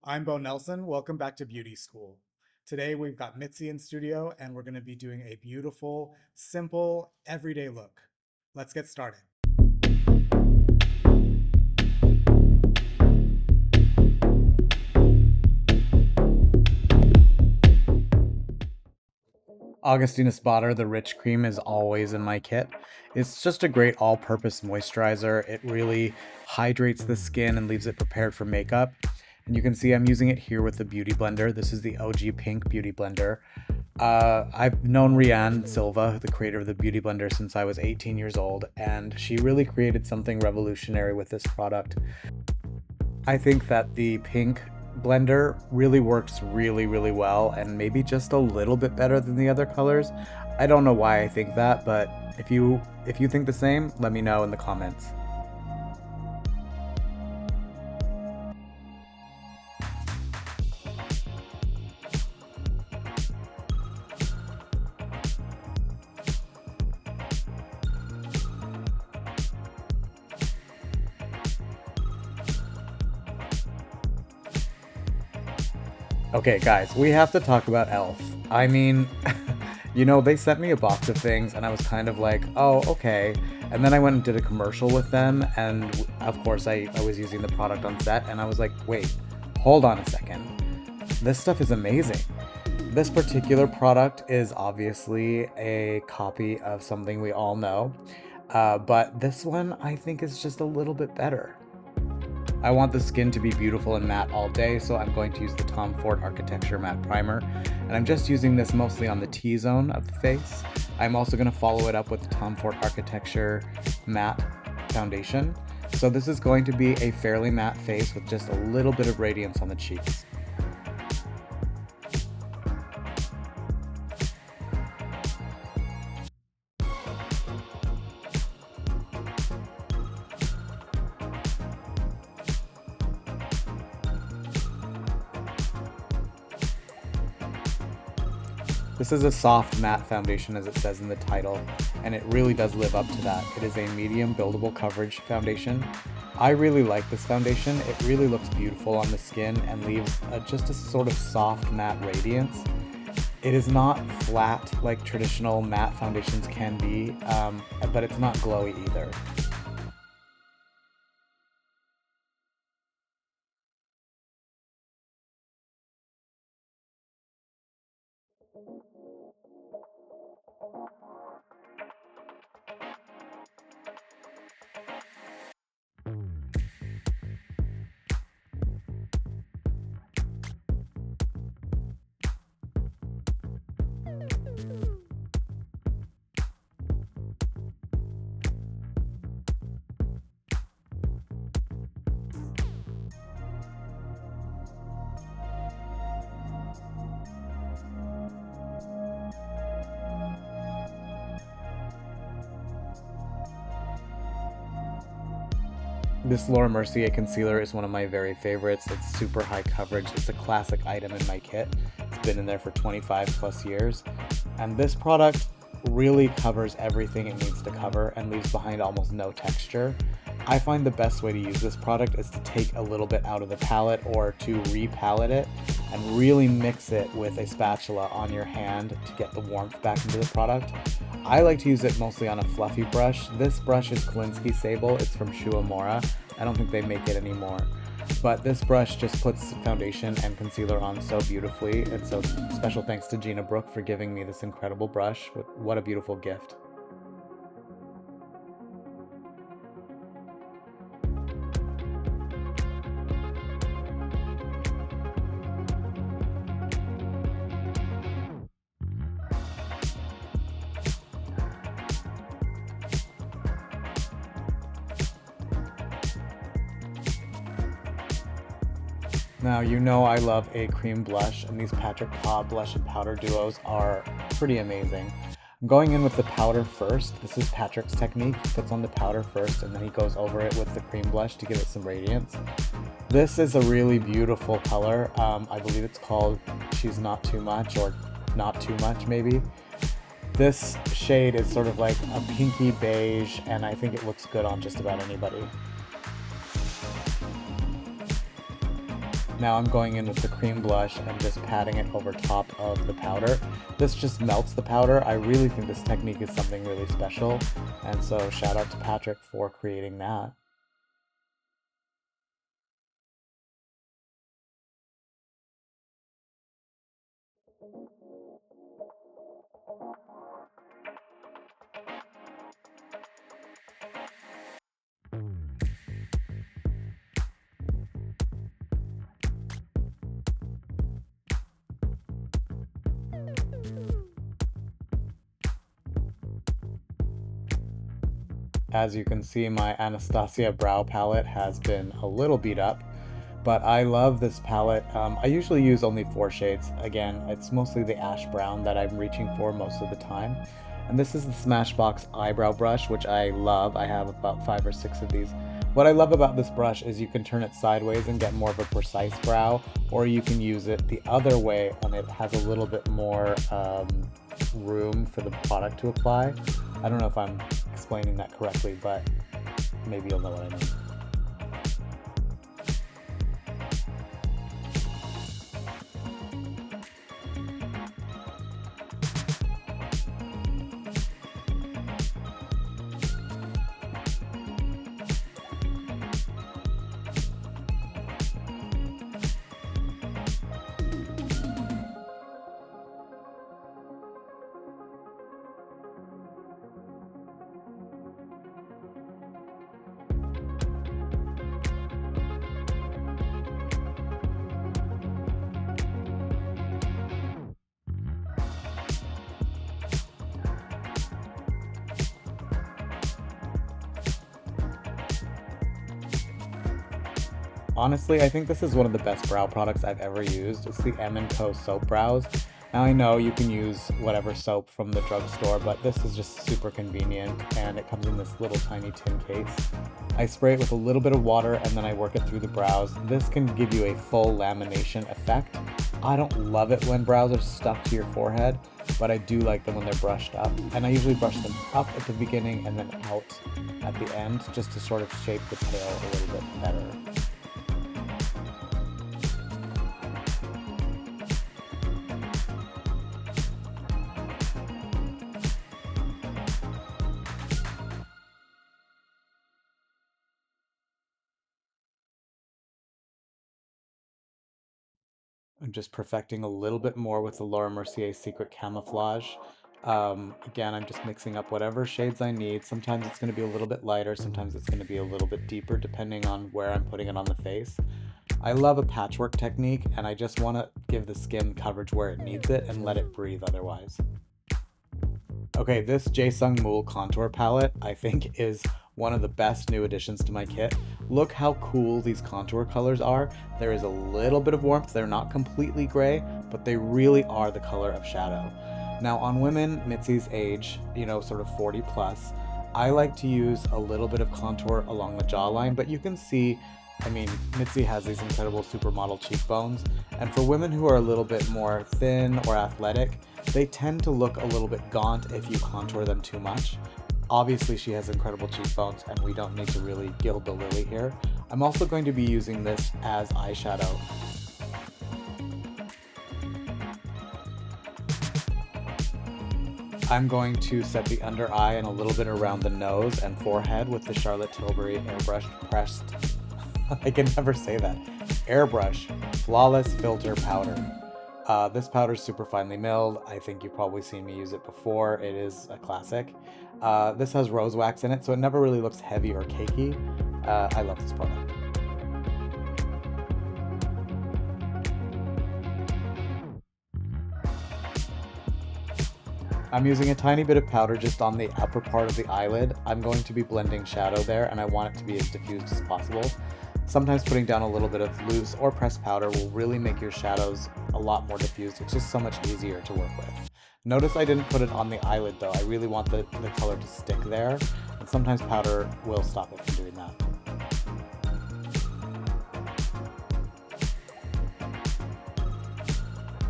I'm Beau Nelson. Welcome back to Beauty School. Today we've got Mitzi in studio and we're going to be doing a beautiful, simple, everyday look. Let's get started. Augustina Spotter, the Rich Cream, is always in my kit. It's just a great all-purpose moisturizer. It really hydrates the skin and leaves it prepared for makeup. And you can see I'm using it here with the Beauty Blender. This is the OG Pink Beauty Blender. I've known Rianne Silva, the creator of the Beauty Blender, since I was 18 years old, and she really created something revolutionary with this product. I think that the pink blender really works really well and maybe just a little bit better than the other colors. I don't know why I think that, but if you think the same, let me know in the comments. Okay, guys, we have to talk about e.l.f. I mean, they sent me a box of things and I was kind of like, oh, okay. And then I went and did a commercial with them, and of course I was using the product on set, and I was like, wait, hold on a second. This stuff is amazing. This particular product is obviously a copy of something we all know, but this one I think is just a little bit better. I want the skin to be beautiful and matte all day, so I'm going to use the Tom Ford Architecture Matte Primer. And I'm just using this mostly on the T-zone of the face. I'm also going to follow it up with the Tom Ford Architecture Matte Foundation. So this is going to be a fairly matte face with just a little bit of radiance on the cheeks. This is a soft matte foundation, as it says in the title, and it really does live up to that. It is a medium buildable coverage foundation. I really like this foundation. It really looks beautiful on the skin and leaves just a sort of soft matte radiance. It is not flat like traditional matte foundations can be, but it's not glowy either. This Laura Mercier concealer is one of my very favorites. It's super high coverage. It's a classic item in my kit. It's been in there for 25 plus years. And this product really covers everything it needs to cover and leaves behind almost no texture. I find the best way to use this product is to take a little bit out of the palette or to re-palette it and really mix it with a spatula on your hand to get the warmth back into the product. I like to use it mostly on a fluffy brush. This brush is Kolinsky Sable. It's from Shuamora. I don't think they make it anymore. But this brush just puts foundation and concealer on so beautifully. And so special thanks to Gina Brooke for giving me this incredible brush. What a beautiful gift. Now, I love a cream blush, and these Patrick Ta blush and powder duos are pretty amazing. I'm going in with the powder first. This is Patrick's technique. He puts on the powder first, and then he goes over it with the cream blush to give it some radiance. This is a really beautiful color. I believe it's called She's Not Too Much, or Not Too Much, maybe. This shade is sort of like a pinky beige, and I think it looks good on just about anybody. Now I'm going in with the cream blush and just patting it over top of the powder. This just melts the powder. I really think this technique is something really special, and so shout out to Patrick for creating that. As you can see, my Anastasia brow palette has been a little beat up, but I love this palette. I usually use only 4 shades. Again, it's mostly the ash brown that I'm reaching for most of the time. And this is the Smashbox eyebrow brush, which I love. I have about 5 or 6 of these. What I love about this brush is you can turn it sideways and get more of a precise brow, or you can use it the other way and it has a little bit more room for the product to apply. I don't know if I'm explaining that correctly, but maybe you'll know what I mean. Honestly, I think this is one of the best brow products I've ever used. It's the M&Co soap brows. Now I know you can use whatever soap from the drugstore, but this is just super convenient and it comes in this little tiny tin case. I spray it with a little bit of water and then I work it through the brows. This can give you a full lamination effect. I don't love it when brows are stuck to your forehead, but I do like them when they're brushed up. And I usually brush them up at the beginning and then out at the end just to sort of shape the tail a little bit better. I'm just perfecting a little bit more with the Laura Mercier Secret Camouflage. Again, I'm just mixing up whatever shades I need. Sometimes it's going to be a little bit lighter, sometimes it's going to be a little bit deeper, depending on where I'm putting it on the face. I love a patchwork technique, and I just want to give the skin coverage where it needs it and let it breathe otherwise. Okay, this Jaesung Mool contour palette, I think, is one of the best new additions to my kit. Look how cool these contour colors are. There is a little bit of warmth. They're not completely gray, but they really are the color of shadow. Now, on women Mitzi's age, sort of 40 plus, I like to use a little bit of contour along the jawline, but you can see, Mitzi has these incredible supermodel cheekbones, and for women who are a little bit more thin or athletic, they tend to look a little bit gaunt if you contour them too much. Obviously, she has incredible cheekbones, and we don't need to really gild the lily here. I'm also going to be using this as eyeshadow. I'm going to set the under eye and a little bit around the nose and forehead with the Charlotte Tilbury Airbrush Pressed, I can never say that, Airbrush Flawless Filter Powder. This powder is super finely milled. I think you've probably seen me use it before. It is a classic. This has rose wax in it, so it never really looks heavy or cakey. I love this product. I'm using a tiny bit of powder just on the upper part of the eyelid. I'm going to be blending shadow there, and I want it to be as diffused as possible. Sometimes putting down a little bit of loose or pressed powder will really make your shadows a lot more diffused. It's just so much easier to work with. Notice I didn't put it on the eyelid though. I really want the color to stick there, and sometimes powder will stop it from doing that.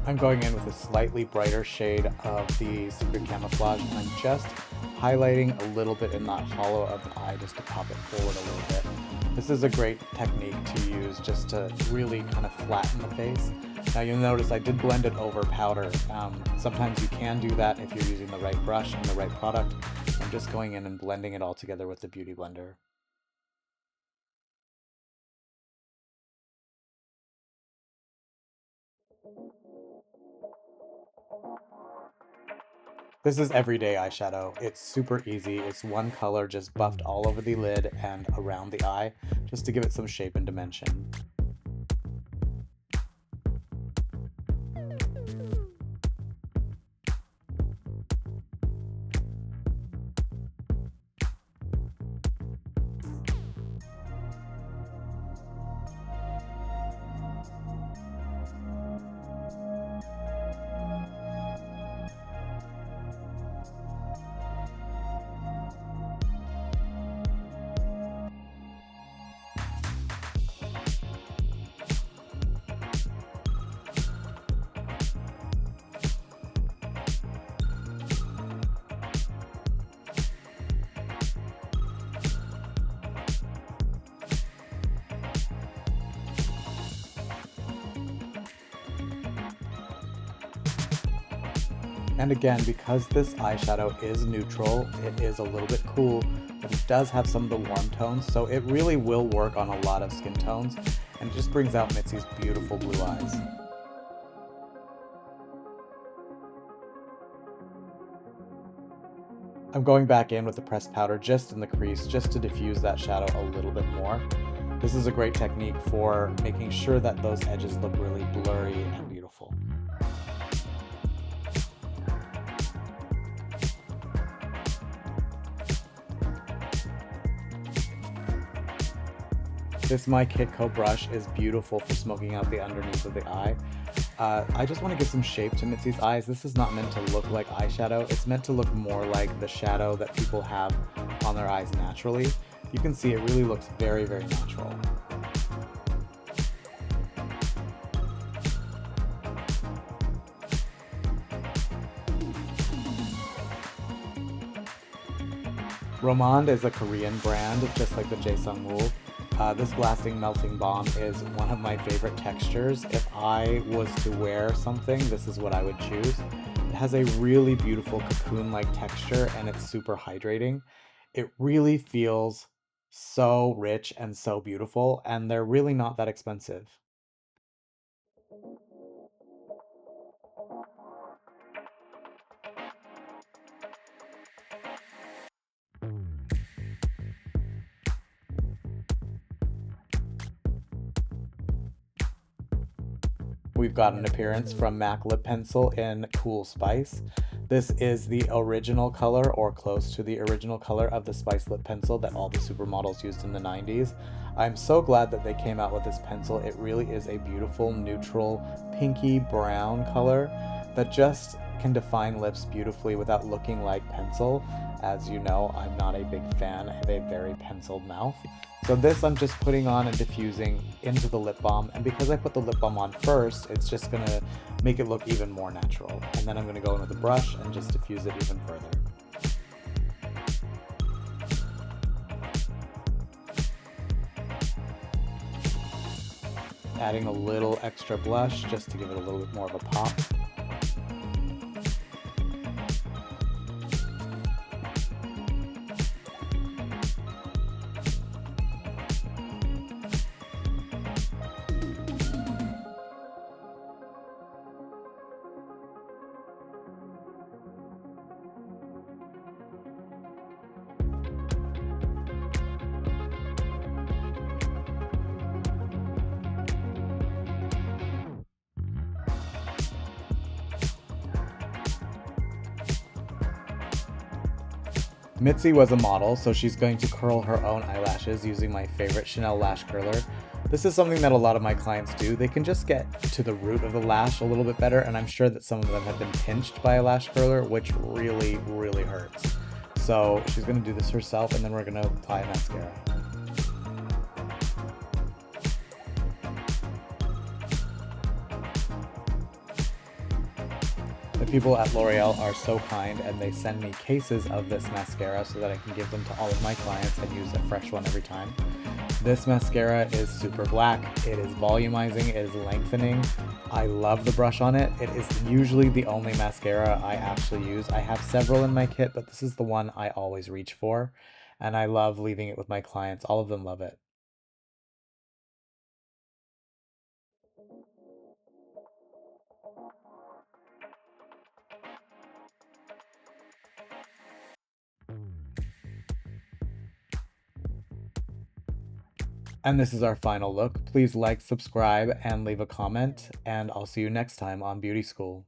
I'm going in with a slightly brighter shade of the Secret Camouflage, and I'm just highlighting a little bit in that hollow of the eye just to pop it forward a little bit. This is a great technique to use just to really kind of flatten the face. Now you'll notice I did blend it over powder. Sometimes you can do that if you're using the right brush and the right product. I'm just going in and blending it all together with the Beauty Blender. This is everyday eyeshadow. It's super easy. It's one color just buffed all over the lid and around the eye, just to give it some shape and dimension. And again, because this eyeshadow is neutral, it is a little bit cool, but it does have some of the warm tones, so it really will work on a lot of skin tones, and it just brings out Mitzi's beautiful blue eyes. I'm going back in with the pressed powder just in the crease, just to diffuse that shadow a little bit more. This is a great technique for making sure that those edges look really blurry and beautiful. This My Kitco brush is beautiful for smoking out the underneath of the eye. I just want to give some shape to Mitzi's eyes. This is not meant to look like eyeshadow. It's meant to look more like the shadow that people have on their eyes naturally. You can see it really looks very, very natural. Romand is a Korean brand, just like the Jaesungwoo. This lasting melting balm is one of my favorite textures. If I was to wear something, this is what I would choose. It has a really beautiful cocoon-like texture and it's super hydrating. It really feels so rich and so beautiful, and they're really not that expensive. We've got an appearance from MAC Lip Pencil in Cool Spice. This is the original color, or close to the original color, of the Spice Lip Pencil that all the supermodels used in the 90s. I'm so glad that they came out with this pencil. It really is a beautiful, neutral, pinky brown color that just can define lips beautifully without looking like pencil. As you know, I'm not a big fan of a very penciled mouth. So this I'm just putting on and diffusing into the lip balm, and because I put the lip balm on first, it's just gonna make it look even more natural. And then I'm gonna go in with a brush and just diffuse it even further. Adding a little extra blush just to give it a little bit more of a pop. Mitzi was a model, so she's going to curl her own eyelashes using my favorite Chanel lash curler. This is something that a lot of my clients do. They can just get to the root of the lash a little bit better, and I'm sure that some of them have been pinched by a lash curler, which really, really hurts. So she's going to do this herself, and then we're going to apply mascara. The people at L'Oreal are so kind, and they send me cases of this mascara so that I can give them to all of my clients and use a fresh one every time. This mascara is super black. It is volumizing, it is lengthening. I love the brush on it. It is usually the only mascara I actually use. I have several in my kit, but this is the one I always reach for, and I love leaving it with my clients. All of them love it. And this is our final look. Please like, subscribe, and leave a comment, and I'll see you next time on Beauty School.